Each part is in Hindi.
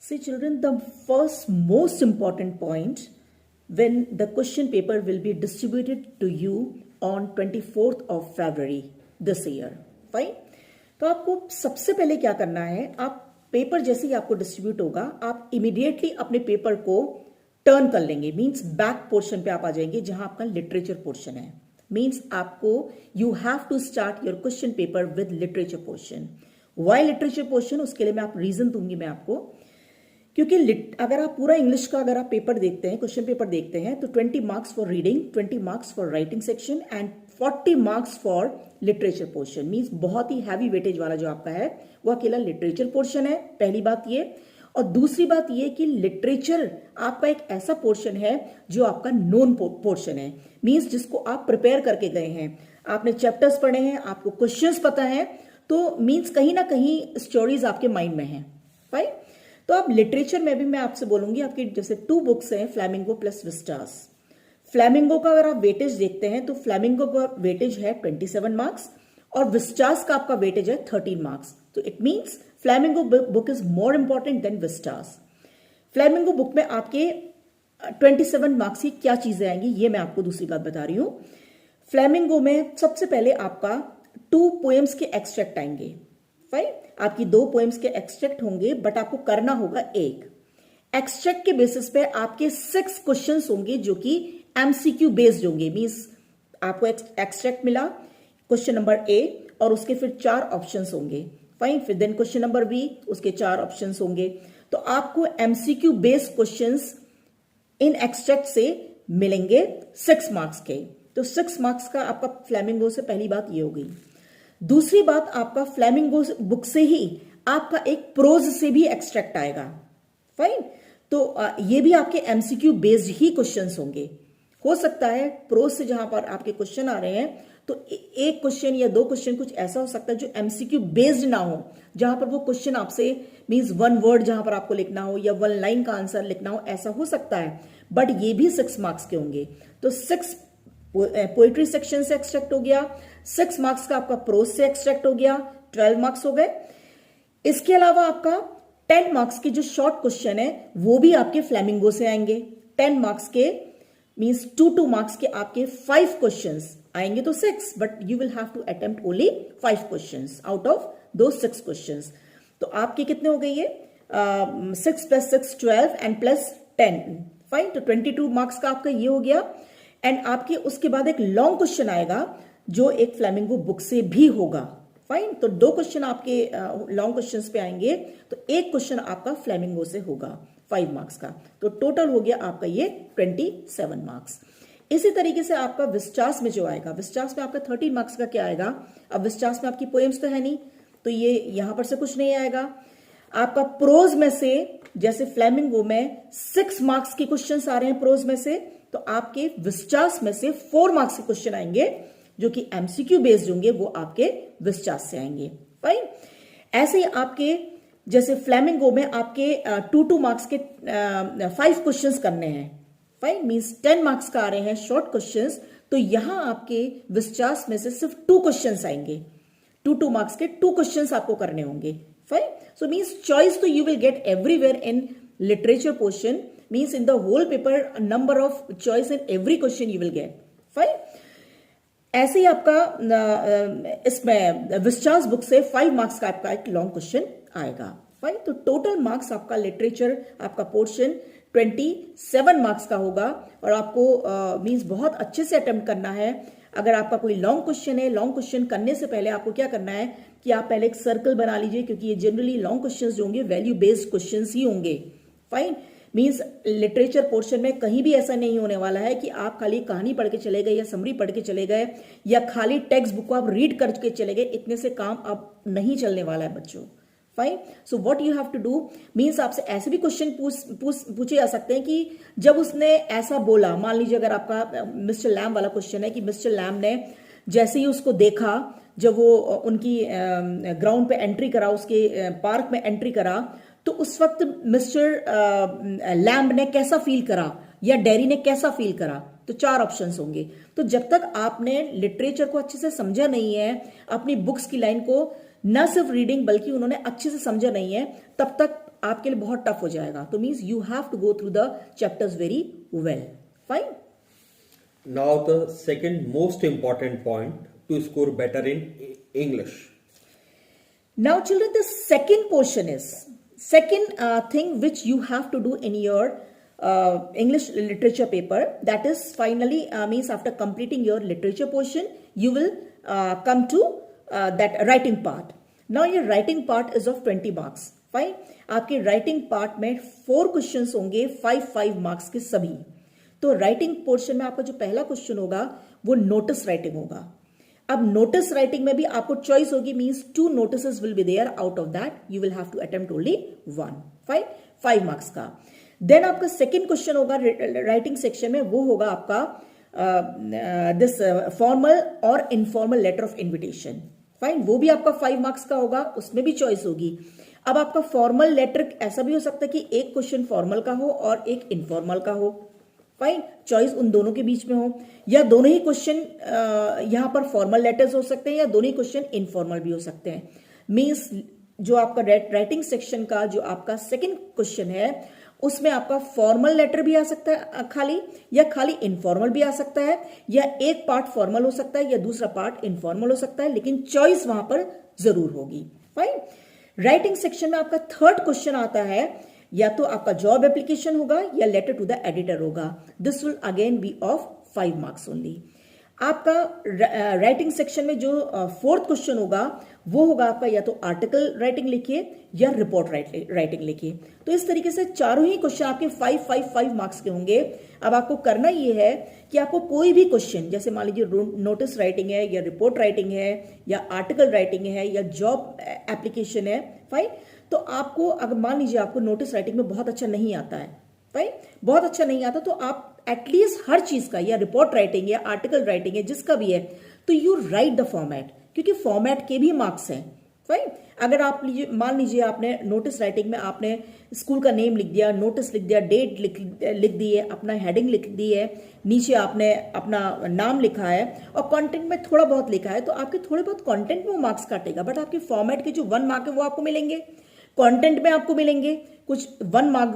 See children, the first most important point when the question paper will be distributed to you on 24th of February this year. Fine? तो आपको सबसे पहले क्या करना है, आप पेपर जैसे ही आपको डिस्ट्रीब्यूट होगा आप इमीडिएटली अपने पेपर को टर्न कर लेंगे, मींस बैक पोर्शन पे आप आ जाएंगे जहां आपका लिटरेचर पोर्शन है. मींस आपको you have to start your question paper with literature portion. Why literature portion, उसके लिए मैं आप रीजन दूंगी मैं आपको. क्योंकि अगर आप पूरा इंग्लिश का अगर आप पेपर देखते हैं, क्वेश्चन पेपर देखते हैं, तो 20 marks for reading, 20 marks for writing section and 40 marks for literature portion. Means बहुत ही हैवी वेटेज वाला जो आपका है वो अकेला लिटरेचर पोर्शन है. पहली बात ये. और दूसरी बात ये कि लिटरेचर आपका एक ऐसा पोर्शन है जो आपका नोन पोर्शन है. मींस जिसको आप प्रिपेयर करके गए हैं, आपने चैप्टर्स पढ़े हैं, आपको क्वेश्चंस पता है, तो मींस कहीं ना कहीं स्टोरीज आपके माइंड में है. फाइन. तो आप लिटरेचर में भी मैं आपसे बोलूंगी, आपकी जैसे 2 बुक्स हैं, फ्लैमिंगो प्लस विस्टास. फ्लैमिंगो का अगर आप वेटेज देखते हैं तो फ्लैमिंगो का वेटेज है 27 मार्क्स और विस्टास का आपका वेटेज है 13 मार्क्स. तो it means Flamingo book is more important than Vistas. Flamingo book में आपके 27 मार्क्स की क्या चीजें आएंगी ये मैं आपको दूसरी बात बता रही हूं. फ्लैमिंगो में सबसे पहले आपका 2 पोएम्स के एक्सट्रैक्ट आएंगे. फाइन. आपकी 2 पोएम्स के एक्सट्रैक्ट होंगे, बट आपको करना होगा एक एक्सट्रैक्ट के बेसिस पे आपके 6 क्वेश्चंस होंगे जो कि एमसीक्यू बेस्ड होंगे. मींस आपको एक्सट्रैक्ट मिला, क्वेश्चन नंबर ए और उसके फिर 4 ऑप्शंस होंगे. फाइन. फिर देन क्वेश्चन नंबर बी, उसके 4 ऑप्शंस होंगे. तो आपको MCQ based questions in extract से मिलेंगे 6 मार्क्स के. तो 6 मार्क्स का आपका फ्लैमिंगो से पहली बात ये हो गई. दूसरी बात, आपका फ्लैमिंगो बुक से ही आपका एक प्रोज से भी एक्सट्रैक्ट आएगा. फाइन. तो ये भी आपके एमसीक्यू बेस्ड ही क्वेश्चंस होंगे. हो सकता है प्रोज से जहां पर आपके क्वेश्चन आ रहे हैं तो एक क्वेश्चन या 2 क्वेश्चन कुछ ऐसा हो सकता है जो एमसीक्यू बेस्ड ना हो, जहां पर वो क्वेश्चन आपसे मींस 1 वर्ड जहां पर आपको लिखना हो या 1 लाइन का आंसर लिखना हो, ऐसा हो सकता है. बट ये भी 6 मार्क्स के होंगे. तो 6 पोएट्री सेक्शन से एक्सट्रैक्ट हो गया, 6 मार्क्स का आपका प्रोज से एक्सट्रैक्ट हो गया, 12 मार्क्स हो गए. इसके अलावा आपका 10 मार्क्स के जो शॉर्ट क्वेश्चन है वो भी आपके फ्लैमिंगो से आएंगे. 10 मार्क्स के मींस 2 मार्क्स के आपके 5 क्वेश्चंस आएंगे. तो 6, but you will have to attempt only 5 questions out of दो 6 क्वेश्चंस. तो आपके कितने हो गए ये 6 + 6 12 एंड प्लस 10. फाइन. तो 22 मार्क्स का आपका ये हो गया. एंड आपके उसके बाद एक लॉन्ग क्वेश्चन आएगा जो एक फ्लैमिंगो बुक से भी होगा. फाइन. तो 2 क्वेश्चन आपके लॉन्ग क्वेश्चंस पे आएंगे, तो एक क्वेश्चन आपका फ्लैमिंगो से होगा 5 मार्क्स का. तो टोटल हो गया आपका ये 27 मार्क्स. इसी तरीके से आपका विस्टास में जो आएगा, विस्टास में आपका 13 मार्क्स का क्या आएगा. अब विस्टास में आपकी पोएम्स तो है नहीं, तो ये यहां पर से कुछ नहीं आएगा. आपका प्रोज में से जैसे फ्लैमिंगो में 6 मार्क्स के क्वेश्चन आ रहे हैं प्रोज में से, तो आपके विस्टास में से 4 मार्क्स के क्वेश्चन आएंगे जो कि एमसीक्यू बेस्ड होंगे, वो आपके विस्टास से आएंगे. फाइन. ऐसे ही आपके जैसे फ्लैमिंगो में आपके 2 मार्क्स के 5 क्वेश्चंस करने हैं. फाइन. मींस 10 मार्क्स का आ रहे हैं शॉर्ट क्वेश्चंस, तो यहां आपके विस्टास में से सिर्फ 2 क्वेश्चंस आएंगे. 2 मार्क्स के 2 क्वेश्चंस आपको करने होंगे. फाइन. सो मींस चॉइस तो you will get everywhere in literature portion. Means in the whole paper a number of choice in every question you will get. Fine. ऐसे ही आपका इसमें विस्टास बुक से 5 मार्क्स का आपका एक लॉन्ग क्वेश्चन आएगा. फाइन. तो टोटल मार्क्स आपका लिटरेचर आपका पोर्शन 27 मार्क्स का होगा. और आपको मींस बहुत अच्छे से अटेम्प्ट करना है. अगर आपका कोई लॉन्ग क्वेश्चन है, लॉन्ग क्वेश्चन करने से पहले आपको क्या करना है कि आप पहले एक सर्कल बना लीजिए, क्योंकि ये जनरली लॉन्ग क्वेश्चन जो होंगे वैल्यू बेस्ड क्वेश्चन ही होंगे. फाइन. मींस लिटरेचर पोर्शन में कहीं भी ऐसा नहीं होने वाला है कि आप खाली कहानी पढ़ के चले गए या समरी पढ़ के चले गए या खाली टेक्स्ट बुक को आप रीड करके चले गए. इतने से काम अब नहीं चलने वाला है बच्चों. Fine. So what you have to do means आपसे ऐसे भी क्वेश्चन पूछे जा सकते हैं कि जब उसने ऐसा बोला, मान लीजिए अगर आपका मिस्टर लैम वाला क्वेश्चन है कि मिस्टर लैम ने जैसे ही उसको देखा, जब वो उनकी ग्राउंड पे एंट्री करा, उसके पार्क में एंट्री करा, तो उस वक्त मिस्टर लैम्ब ने कैसा फील करा या डेरी ने कैसा फील करा. तो 4 ऑप्शंस होंगे. तो जब तक आपने लिटरेचर को अच्छे से समझा नहीं है, अपनी बुक्स की लाइन को न सिर्फ रीडिंग बल्कि उन्होंने अच्छे से समझा नहीं है, तब तक आपके लिए बहुत टफ हो जाएगा. तो means you have to go through the chapters very well. Fine. Now the second most important point to score better in English. Now children, the second portion is second thing which you have to do in your English literature paper, that is finally means after completing your literature portion you will come to that writing part. Now your writing part is of 20 marks. Fine. आपके writing part में 4 questions होंगे 5 marks के सभी. तो राइटिंग पोर्शन में आपका जो पहला क्वेश्चन होगा वो नोटिस राइटिंग होगा. अब नोटिस राइटिंग में भी आपको चॉइस होगी, means 2 notices will be there, out of that you will have to attempt only 1. 5 marks का. देन आपका सेकंड क्वेश्चन होगा राइटिंग सेक्शन में, वो होगा आपका दिस फॉर्मल और informal letter of invitation. Fine. वो भी आपका 5 मार्क्स का होगा, उसमें भी चॉइस होगी. अब आपका फॉर्मल लेटर ऐसा भी हो सकता है कि एक क्वेश्चन फॉर्मल का हो और एक इनफॉर्मल का हो. फाइन. चॉइस उन दोनों के बीच में हो, या दोनों ही क्वेश्चन यहां पर फॉर्मल लेटर्स हो सकते हैं या दोनों ही क्वेश्चन इनफॉर्मल भी हो सकते हैं. मींस जो आपका राइटिंग सेक्शन का जो आपका सेकंड क्वेश्चन है उसमें आपका फॉर्मल लेटर भी आ सकता है खाली, या खाली इनफॉर्मल भी आ सकता है, या एक पार्ट फॉर्मल हो सकता है या दूसरा पार्ट इनफॉर्मल हो सकता है, लेकिन चॉइस वहां पर जरूर होगी. फाइन. राइटिंग सेक्शन में आपका थर्ड क्वेश्चन आता है, या तो आपका जॉब एप्लीकेशन होगा या लेटर टू द एडिटर होगा. This will again be of 5 marks only. आपका राइटिंग सेक्शन में जो फोर्थ क्वेश्चन होगा वो होगा आपका या तो आर्टिकल राइटिंग लिखिए या रिपोर्ट राइटिंग लिखिए. तो इस तरीके से चारों ही क्वेश्चन आपके 5 मार्क्स के होंगे. अब आपको करना ये है कि आपको कोई भी क्वेश्चन, जैसे मान लीजिए नोटिस राइटिंग है या रिपोर्ट राइटिंग है या आर्टिकल राइटिंग है या जॉब एप्लीकेशन है. फाइन. तो आपको अगर मान लीजिए आपको नोटिस राइटिंग में बहुत अच्छा नहीं आता है, फाइन, बहुत अच्छा नहीं आता, तो आप एटलीस्ट हर चीज का, या रिपोर्ट राइटिंग या आर्टिकल राइटिंग है जिसका भी है, तो यू राइट द फॉर्मेट, क्योंकि फॉर्मेट के भी मार्क्स हैं. फाइन. अगर आप मान लीजिए आपने नोटिस राइटिंग में आपने स्कूल का नेम लिख दिया, नोटिस लिख दिया, डेट लिख दी है, अपना हेडिंग लिख दी है, नीचे आपने अपना नाम लिखा है और कंटेंट में थोड़ा बहुत लिखा है, तो आपके थोड़े बहुत कंटेंट में वो मार्क्स काटेगा, बट आपके फॉर्मेट के जो 1 मार्क है वो आपको मिलेंगे, कंटेंट में आपको मिलेंगे. कुछ 1 मार्क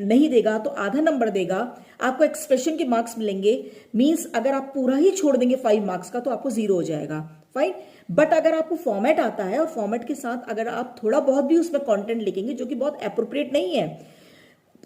नहीं देगा तो आधा नंबर देगा. आपको एक्सप्रेशन के मार्क्स मिलेंगे. मींस अगर आप पूरा ही छोड़ देंगे 5 मार्क्स का तो आपको 0 हो जाएगा. फाइन. बट अगर आपको फॉर्मेट आता है और फॉर्मेट के साथ अगर आप थोड़ा बहुत भी उसमें कंटेंट लिखेंगे जो कि बहुत एप्रोप्रिएट नहीं है,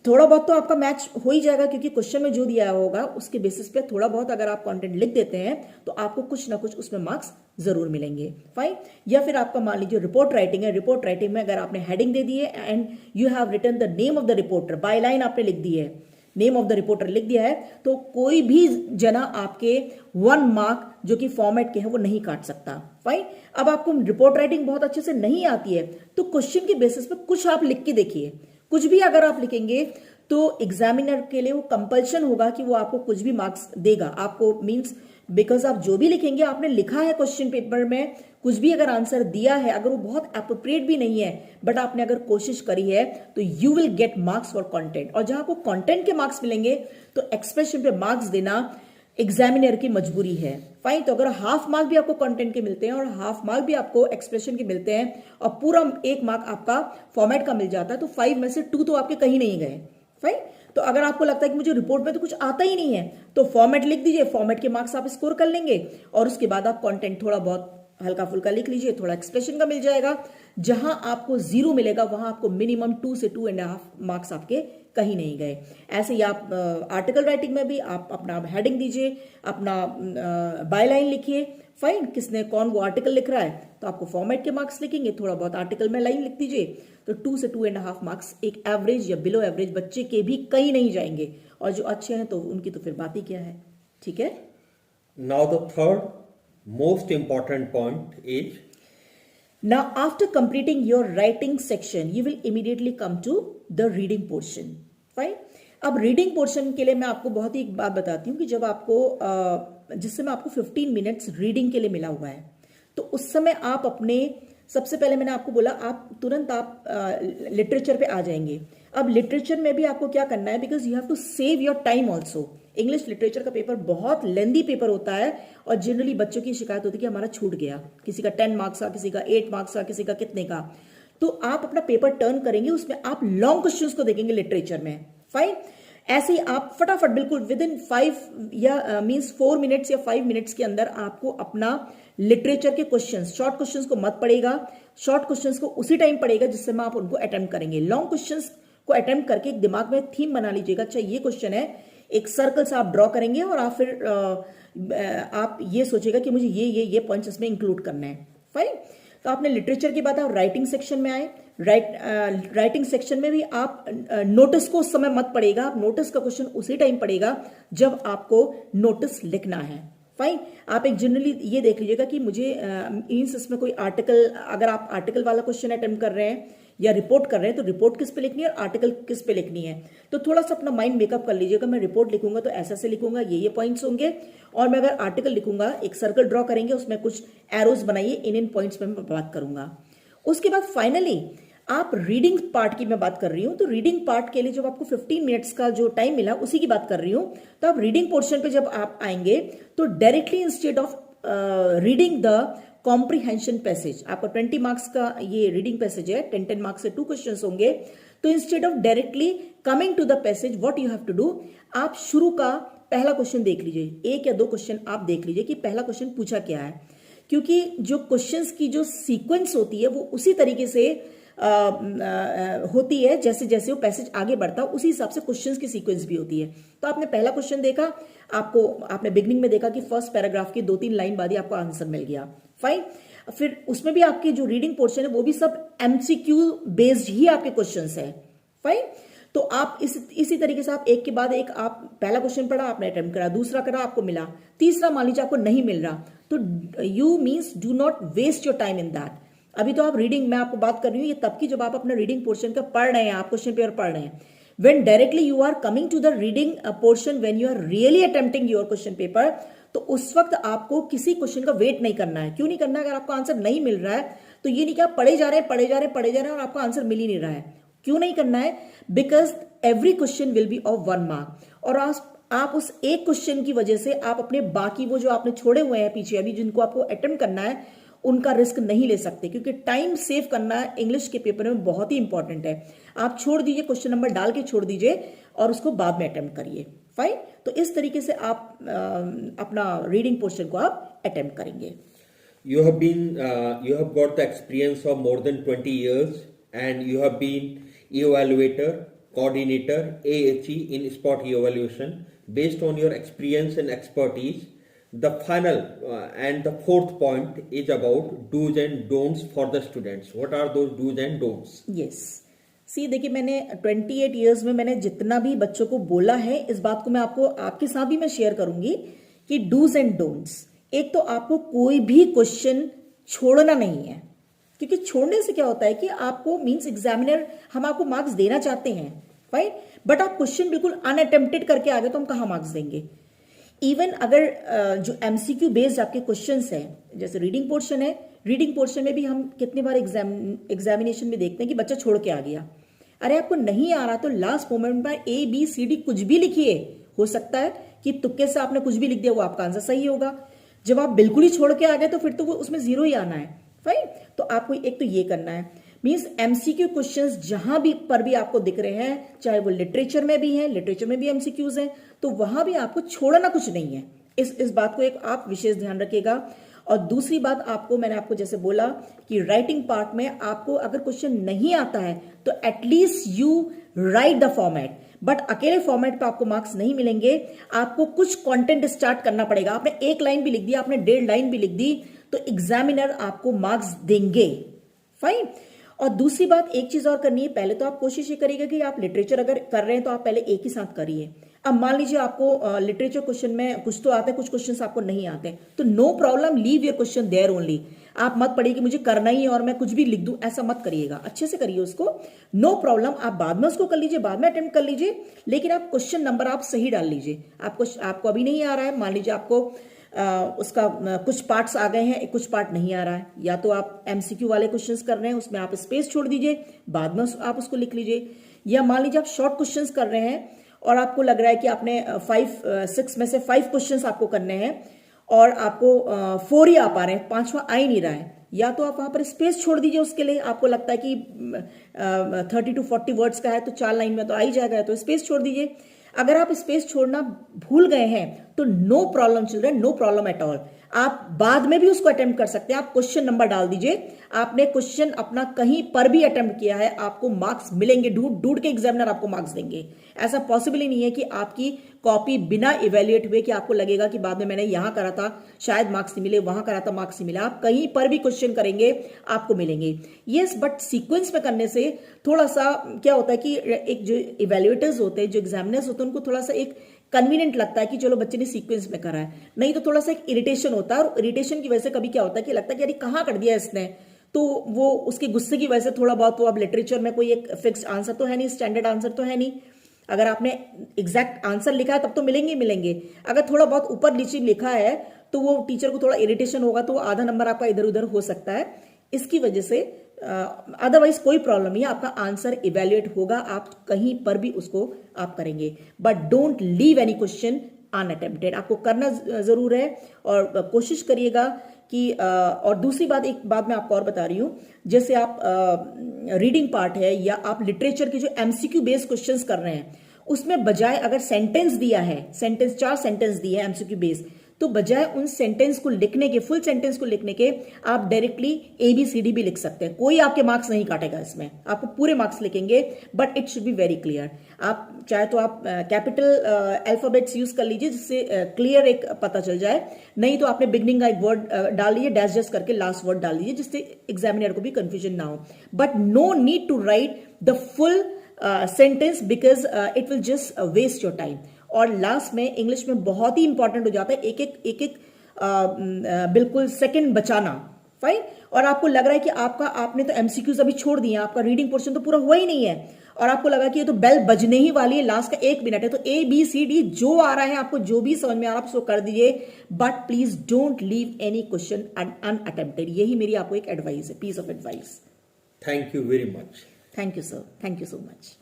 थोड़ा बहुत तो आपका मैच हो ही जाएगा, क्योंकि क्वेश्चन में जो दिया होगा उसके बेसिस पे थोड़ा बहुत अगर आप कंटेंट लिख देते हैं तो आपको कुछ ना कुछ उसमें मार्क्स जरूर मिलेंगे. फाइन. या फिर आपका मान लीजिए रिपोर्ट राइटिंग है, रिपोर्ट राइटिंग में अगर आपने हेडिंग दे दी है and you have written the name of the reporter, byline आपने लिख दी है, नेम ऑफ द रिपोर्टर लिख दिया है, तो कोई भी जना आपके 1 मार्क जो कि फॉर्मेट के हैं वो नहीं काट सकता. फाइन. अब आपको रिपोर्ट राइटिंग बहुत अच्छे से नहीं आती है तो क्वेश्चन के बेसिस पे कुछ आप लिख के देखिए. कुछ भी अगर आप लिखेंगे तो एग्जामिनर के लिए वो कंपल्शन होगा कि वो आपको कुछ भी मार्क्स देगा आपको. मींस बिकॉज आप जो भी लिखेंगे, आपने लिखा है क्वेश्चन पेपर में, कुछ भी अगर आंसर दिया है, अगर वो बहुत अप्रोप्रिएट भी नहीं है बट आपने अगर कोशिश करी है तो you will get marks for content. और जहां आपको कंटेंट के मार्क्स मिलेंगे तो एक्सप्रेशन पे मार्क्स देना एग्जामिनर की मजबूरी है. फाइन. तो अगर हाफ मार्क भी आपको कंटेंट के मिलते हैं और हाफ मार्क भी आपको एक्सप्रेशन के मिलते हैं और पूरा 1 मार्क आपका फॉर्मेट का मिल जाता है, तो 5 में से 2 तो आपके कहीं नहीं गए. फाइन. तो अगर आपको लगता है कि मुझे रिपोर्ट में तो कुछ आता ही नहीं है तो फॉर्मेट लिख दीजिए, फॉर्मेट के मार्क्स आप स्कोर कर लेंगे और उसके बाद आप कंटेंट थोड़ा बहुत हल्का फुल्का लिख लीजिए, थोड़ा एक्सप्रेशन का मिल जाएगा. जहां आपको 0 मिलेगा वहां आपको मिनिमम 2 से 2.5 मार्क्स आपके कहीं नहीं गए. ऐसे ही आप आर्टिकल राइटिंग में भी आप अपना हेडिंग दीजिए, अपना बायलाइन लिखिए. फाइन. किसने कौन वो आर्टिकल लिख रहा है तो आपको फॉर्मेट के मार्क्स लिखेंगे, थोड़ा बहुत आर्टिकल में लाइन लिख दीजिए, तो 2 से 2.5 मार्क्स एक एवरेज या बिलो एवरेज बच्चे के भी कहीं नहीं जाएंगे. और जो अच्छे हैं तो उनकी तो फिर बात ही क्या है. ठीक है. Now the third most important point is, now after completing your writing section you will immediately come to the reading portion. Fine. अब रीडिंग पोर्शन के लिए मैं आपको बहुत ही एक बात बताती हूँ कि जब आपको जिस समय आपको 15 मिनट्स रीडिंग के लिए मिला हुआ है तो उस समय आप अपने, सबसे पहले मैंने आपको बोला आप तुरंत आप लिटरेचर पे आ जाएंगे. अब लिटरेचर में भी आपको क्या करना है, because you have to save your time also. English literature का पेपर बहुत लेंदी पेपर होता है और जनरली बच्चों की शिकायत होती है कि हमारा छूट गया, किसी का 10 मार्क्स का, किसी का 8 मार्क्स का, किसी का कितने का. तो आप अपना पेपर टर्न करेंगे, उसमें आप लॉन्ग क्वेश्चंस को देखेंगे लिटरेचर में। फाइन, ऐसे ही आप फटाफट बिल्कुल विद इन 5 या मींस 4 मिनट्स या 5 मिनट्स के अंदर आपको अपना लिटरेचर के क्वेश्चंस, शॉर्ट क्वेश्चंस को मत पड़ेगा, शॉर्ट क्वेश्चंस को उसी टाइम पड़ेगा जिस समय आप उनको अटेम्प्ट करेंगे। लॉन्ग क्वेश्चंस को अटेम्प्ट करके एक दिमाग में थीम बना लीजिएगा, अच्छा ये क्वेश्चन है, एक सर्कल से आप ड्रॉ करेंगे और आप फिर आप ये सोचेगा कि मुझे ये पॉइंट्स इसमें इंक्लूड करना है। फाइन, तो आपने लिटरेचर की बात है, राइटिंग सेक्शन में आए। राइटिंग सेक्शन में भी आप नोटिस को उस समय मत पड़ेगा, आप नोटिस का क्वेश्चन उसी टाइम पड़ेगा जब आपको नोटिस लिखना है। फाइन, आप एक जनरली ये देख लीजिएगा कि मुझे मीन्स इसमें कोई आर्टिकल, अगर आप आर्टिकल वाला क्वेश्चन अटेम्प्ट कर रहे हैं या रिपोर्ट कर रहे हैं तो रिपोर्ट किस पे लिखनी है और आर्टिकल किस पे लिखनी है, तो थोड़ा सा अपना माइंड मेकअप कर लीजिएगा। मैं रिपोर्ट लिखूंगा तो ऐसा से लिखूंगा, ये पॉइंट्स होंगे, और मैं अगर आर्टिकल लिखूंगा एक सर्कल ड्रॉ करेंगे, उसमें कुछ एरोज बनाइए, इन पॉइंट्स में मैं बात करूंगा। उसके बाद फाइनली आप रीडिंग पार्ट की मैं बात कर रही हूं, तो रीडिंग पार्ट के लिए जब आपको 15 मिनट्स का जो टाइम मिला उसी की बात कर रही हूं। तो आप रीडिंग पोर्शन पे जब आप आएंगे तो directly instead of reading the comprehension passage, आपका 20 मार्क्स का ये रीडिंग पैसेज है, 10 मार्क्स से 2 क्वेश्चंस होंगे, तो instead of directly coming to the passage what you have to do, आप शुरू का पहला क्वेश्चन देख लीजिए, 1 या 2 क्वेश्चन आप देख लीजिए कि पहला क्वेश्चन पूछा क्या है, क्योंकि जो क्वेश्चंस की जो सीक्वेंस होती है वो उसी तरीके से होती है जैसे जैसे वो पैसेज आगे बढ़ता है, उसी हिसाब से क्वेश्चंस की सीक्वेंस भी होती है। तो आपने पहला क्वेश्चन देखा, आपने बिगनिंग में देखा कि फर्स्ट पैराग्राफ की 2-3 लाइन बाद ही आपको आंसर मिल गया। फाइन, फिर उसमें भी आपकी जो रीडिंग पोर्शन है वो भी सब एमसीक्यू बेस्ड ही आपके क्वेश्चंस है। फाइन, तो आप इसी तरीके से आप एक के बाद एक, आप पहला क्वेश्चन पढ़ा, आपने अटेम्प्ट करा, दूसरा करा, आपको मिला, तीसरा मान लीजिए आपको नहीं मिल रहा, तो you means do not waste your time in that. अभी तो आप रीडिंग, मैं आपको बात कर रही हूँ ये तब की जब आप अपना रीडिंग पोर्शन का पढ़ रहे हैं, आप क्वेश्चन पेपर पढ़ रहे हैं। When directly you are coming to the reading portion, when you are really attempting your question paper, तो उस वक्त आपको किसी क्वेश्चन का वेट नहीं करना है। क्यों नहीं करना है? अगर आपको आंसर नहीं मिल रहा है तो ये नहीं कि आप पढ़े जा रहे हैं और आपको आंसर मिल ही नहीं रहा है। क्यों नहीं करना है? Because every question will be of 1 mark, और आप उस एक क्वेश्चन की वजह से आप अपने बाकी वो जो आपने छोड़े हुए हैं पीछे अभी जिनको आपको अटेम्प्ट करना है उनका रिस्क नहीं ले सकते, क्योंकि टाइम सेव करना इंग्लिश के पेपर में बहुत ही इंपॉर्टेंट है। आप छोड़ दीजिए, क्वेश्चन नंबर डाल के छोड़ दीजिए और उसको बाद में अटेम्प्ट करिए। फाइन, तो इस तरीके से आप अपना रीडिंग पोर्शन को आप अटेम्प्ट करेंगे। You have got the experience of more than 20 years and you have been evaluator, coordinator, AHE in spot evaluation. Based on your experience and expertise, the final and the fourth point is about do's and don'ts for the students. What are those do's and don'ts? Yes. सी देखिए, मैंने 28 ईयर्स में मैंने जितना भी बच्चों को बोला है इस बात को मैं आपके साथ भी मैं शेयर करूंगी कि डूज एंड डोंट्स। एक तो आपको कोई भी क्वेश्चन छोड़ना नहीं है, क्योंकि छोड़ने से क्या होता है कि आपको मींस एग्जामिनर हम आपको मार्क्स देना चाहते हैं, राइट, बट आप क्वेश्चन बिल्कुल अनअटेम्प्टेड करके आ गए तो हम कहाँ मार्क्स देंगे। इवन अगर जो एमसीक्यू बेस्ड आपके क्वेश्चंस हैं, जैसे रीडिंग पोर्शन है, रीडिंग पोर्शन में भी हम कितने बार एग्जामिनेशन में देखते हैं कि बच्चा छोड़ के आ गया। अरे आपको नहीं आ रहा तो लास्ट मोमेंट पर ABCD कुछ भी लिखिए, हो सकता है कि तुक्के से आपने कुछ भी लिख दिया वो आपका आंसर सही होगा। जब आप बिल्कुल ही छोड़ के आ गए तो फिर तो वो उसमें 0 ही आना है। फाइन, तो आपको एक तो ये करना है, मींस एमसीक्यू क्वेश्चंस जहां भी पर भी आपको दिख रहे हैं, चाहे वो लिटरेचर में भी है, लिटरेचर में भी एमसीक्यूज हैं, तो वहां भी आपको छोड़ना कुछ नहीं है। इस बात को एक आप विशेष ध्यान रखिएगा। और दूसरी बात, मैंने आपको जैसे बोला कि राइटिंग पार्ट में आपको अगर क्वेश्चन नहीं आता है तो at least you right the format, but अकेले फॉर्मेट पे आपको मार्क्स नहीं मिलेंगे, आपको कुछ कंटेंट स्टार्ट करना पड़ेगा। आपने 1 लाइन भी लिख दी, आपने 1.5 लाइन भी लिख दी तो एग्जामिनर आपको मार्क्स देंगे। फाइन, और दूसरी बात एक चीज और करनी है, पहले तो आप कोशिश ये करिएगा कि आप लिटरेचर अगर कर रहे हैं तो आप पहले एक ही साथ करिए। अब मान लीजिए आपको लिटरेचर क्वेश्चन में कुछ तो आते हैं, कुछ क्वेश्चंस आपको नहीं आते, तो no problem, leave your question there only. आप मत पढ़िए कि मुझे करना ही है और मैं कुछ भी लिख दूं, ऐसा मत करिएगा, अच्छे से करिए उसको, नो प्रॉब्लम। आप बाद में उसको कर लीजिए, बाद में अटेम्प्ट कर लीजिए, लेकिन आप क्वेश्चन नंबर आप सही डाल लीजिए। आपको अभी नहीं आ रहा है, मान लीजिए आपको उसका कुछ पार्ट्स आ गए हैं, कुछ पार्ट नहीं आ रहा है, या तो आप एमसीक्यू वाले क्वेश्चंस कर रहे हैं उसमें आप स्पेस छोड़ दीजिए, बाद में आप उसको लिख लीजिए। या मान लीजिए आप शॉर्ट क्वेश्चंस कर रहे हैं और आपको लग रहा है कि आपने 6 में से 5 क्वेश्चंस आपको करने हैं और आपको 4 ही आ पा रहे हैं, 5वां आ ही नहीं रहा है, या तो आप वहां पर स्पेस छोड़ दीजिए उसके लिए, आपको लगता है कि 30 to 40 वर्ड्स का है तो 4 लाइन में तो आ ही जाएगा, तो स्पेस छोड़ दीजिए। अगर आप स्पेस छोड़ना भूल गए हैं तो no problem children, no problem at all, आप बाद में भी उसको अटेम्प्ट कर सकते हैं। आप क्वेश्चन नंबर डाल दीजिए, आपने क्वेश्चन अपना कहीं पर भी अटेम्प्ट किया है, आपको मार्क्स मिलेंगे, ढूंढ के एग्जामिनर आपको मार्क्स देंगे। ऐसा पॉसिबल ही नहीं है कि आपकी कॉपी बिना इवेल्युएट हुए कि आपको लगेगा कि बाद में मैंने यहां करा था शायद मार्क्स नहीं मिले, वहां करा था मार्क्स नहीं मिला। आप कहीं पर भी क्वेश्चन करेंगे आपको मिलेंगे। यस, बट सीक्वेंस में करने से थोड़ा सा क्या होता है कि एक जो इवेल्युएटर्स होते हैं, जो एग्जामिनर्स होते हैं, उनको थोड़ा सा एक कन्वीनियंट लगता है कि चलो बच्चे ने सीक्वेंस में करा है, नहीं तो थोड़ा सा एक इरिटेशन होता है। और इरिटेशन की वजह से कभी क्या होता है कि लगता है कि अरे कहाँ कर दिया इसने, तो वो उसके गुस्से की वजह से थोड़ा बहुत, तो अब लिटरेचर में कोई एक फिक्स्ड आंसर तो है नहीं, स्टैंडर्ड आंसर तो है नहीं। अगर आपने एग्जैक्ट आंसर लिखा है तब तो मिलेंगे मिलेंगे, अगर थोड़ा बहुत ऊपर नीचे लिखा है तो वो टीचर को थोड़ा इरिटेशन होगा, तो आधा नंबर आपका इधर उधर हो सकता है इसकी वजह से। अदरवाइज कोई प्रॉब्लम नहीं है, आपका आंसर इवेल्युएट होगा, आप कहीं पर भी उसको आप करेंगे। But don't leave any question unattempted, आपको करना जरूर है और कोशिश करिएगा कि और दूसरी बात, एक बात मैं आपको और बता रही हूं, जैसे आप रीडिंग पार्ट है या आप लिटरेचर के जो एमसीक्यू बेस्ड क्वेश्चंस कर रहे हैं, उसमें बजाय अगर सेंटेंस दिया है, सेंटेंस 4 सेंटेंस दिए हैं एमसीक्यू बेस्ड, तो बजाय उन सेंटेंस को लिखने के, फुल सेंटेंस को लिखने के, आप डायरेक्टली ABCD भी लिख सकते हैं, कोई आपके मार्क्स नहीं काटेगा इसमें, आपको पूरे मार्क्स लिखेंगे, but it should be very clear. आप चाहे तो आप कैपिटल अल्फाबेट्स यूज कर लीजिए जिससे क्लियर एक पता चल जाए, नहीं तो आपने बिगनिंग का एक वर्ड डाल लीजिए, डैश डैश करके लास्ट वर्ड डाल लीजिए, जिससे एग्जामिनर को भी कंफ्यूजन ना हो। But no need to write the full sentence because it will just waste your time. और लास्ट में इंग्लिश में बहुत ही इंपॉर्टेंट हो जाता है एक एक बिल्कुल सेकंड बचाना, फाइन। और आपको लग रहा है कि आपने तो एमसीक्यूज अभी छोड़ दिए, आपका रीडिंग पोर्शन तो पूरा हुआ ही नहीं है, और आपको लगा कि ये तो बेल बजने ही वाली है, लास्ट का 1 मिनट है, तो ABCD जो आ रहा है, आपको जो भी समझ में आ रहा है आप उसको कर दीजिए, but please don't leave any question unattempted. यही मेरी आपको एक एडवाइस है, piece of advice. Thank you very much. Thank you sir, thank you so much.